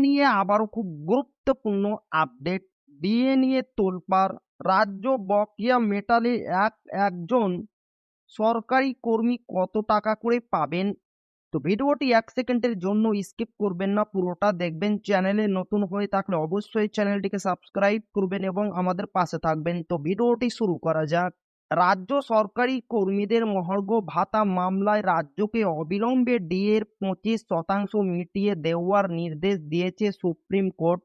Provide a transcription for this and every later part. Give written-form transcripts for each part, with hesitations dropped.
নিয়ে আবারও খুব গুরুত্বপূর্ণ আপডেট। ডিএ নিয়ে তোলপাড়। রাজ্য বকেয়া মেটালে একজন সরকারি কর্মী কত টাকা করে পাবেন? তো ভিডিওটি 1 সেকেন্ডের জন্য স্কিপ করবেন না, পুরোটা দেখবেন। চ্যানেলে নতুন হয়ে থাকলে অবশ্যই চ্যানেলটিকে সাবস্ক্রাইব করবেন এবং আমাদের পাশে থাকবেন। তো ভিডিওটি শুরু করা যাক। রাজ্য সরকারি কর্মীদের মহার্ঘ ভাতা মামলায় রাজ্যকে অবিলম্বে ডিএর 25% মিটিয়ে দেওয়ার নির্দেশ দিয়েছে সুপ্রিম কোর্ট।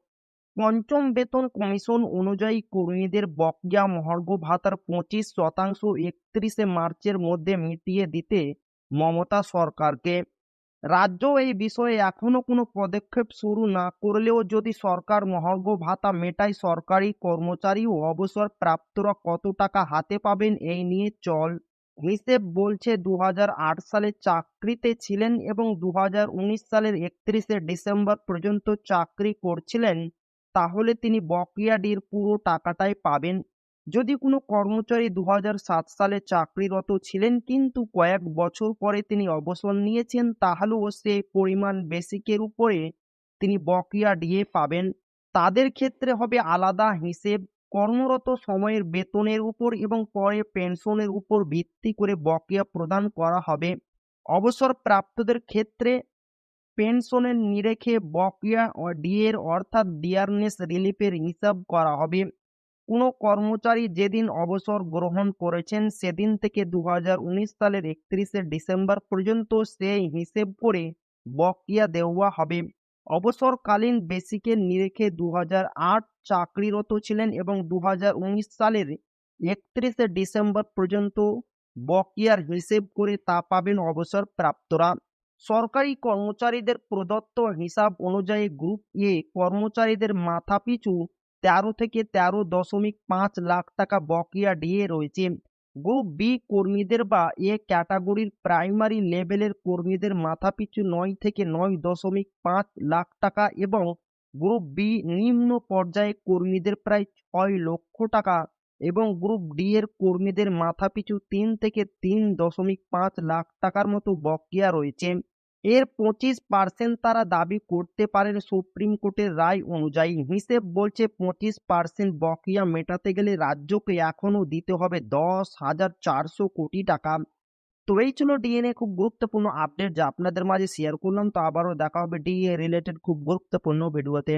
পঞ্চম বেতন কমিশন অনুযায়ী কর্মীদের বকেয়া মহার্ঘ ভাতার 25% 31শে মার্চের মধ্যে মিটিয়ে দিতে মমতা সরকারকে। রাজ্য এই বিষয়ে এখনো কোনো পদক্ষেপ শুরু না করলেও যদি সরকার মহার্ঘ ভাতা মেটায়, সরকারি কর্মচারী ও অবসরপ্রাপ্তরা কত টাকা হাতে পাবেন এই নিয়ে হিসেব বলছে 2008 সালে চাকরিতে ছিলেন এবং 2019 সালের 31শে ডিসেম্বর পর্যন্ত চাকরি করছিলেন, তাহলে তিনি বকেয়া ডির পুরো টাকাটাই পাবেন। যদি কোনো কর্মচারী 2007 সালে চাকরিরত ছিলেন কিন্তু কয়েক বছর পরে তিনি অবসর নিয়েছেন, তাহলেও সে পরিমাণ বেসিকের উপরে তিনি বকেয়া ডিএ পাবেন। তাদের ক্ষেত্রে হবে আলাদা হিসেব। কর্মরত সময়ের বেতনের উপর এবং পরে পেনশনের উপর ভিত্তি করে বকেয়া প্রদান করা হবে। অবসরপ্রাপ্তদের ক্ষেত্রে পেনশনের নিরেখে বকেয়া ও ডিএর অর্থাৎ ডিয়ারনেস রিলিফের হিসাব করা হবে। কোনো কর্মচারী যেদিন অবসর গ্রহণ করেছেন সেদিন থেকে 2019 সালের 31শে ডিসেম্বর পর্যন্ত সেই হিসেব করে বকেয়া দেওয়া হবে। অবসরকালীন বেসিকের নিরিখে 2008 চাকরিরত ছিলেন এবং 2019 সালের 31শে ডিসেম্বর পর্যন্ত বকেয়ার হিসেব করে তা পাবেন অবসরপ্রাপ্তরা। সরকারি কর্মচারীদের প্রদত্ত হিসাব অনুযায়ী গ্রুপ এ কর্মচারীদের মাথাপিছু 13 থেকে 13.5 লাখ টাকা বকেয়া ডিএ রয়েছে। গ্রুপ বি কর্মীদের বা এ ক্যাটাগরির প্রাইমারি লেভেলের কর্মীদের মাথাপিছু 9 থেকে 9.5 লাখ টাকা এবং গ্রুপ বি নিম্ন পর্যায়ে কর্মীদের প্রায় 6 লক্ষ টাকা এবং গ্রুপ ডি এর কর্মীদের মাথাপিছু 3 থেকে 3.5 লাখ টাকার মতো বকেয়া রয়েছে। এর 25% তারা দাবি করতে পারেন সুপ্রিম কোর্টের রায় অনুযায়ী। হিসেব বলছে 25% বকেয়া মেটাতে গেলে রাজ্যকে এখনো দিতে হবে 10,400 কোটি টাকা। তো এই ছিল ডিএনএ খুব গুরুত্বপূর্ণ আপডেট যা আপনাদের মাঝে শেয়ার করলাম। তো আবারও দেখা হবে ডিএ রিলেটেড খুব গুরুত্বপূর্ণ ভিডিওতে।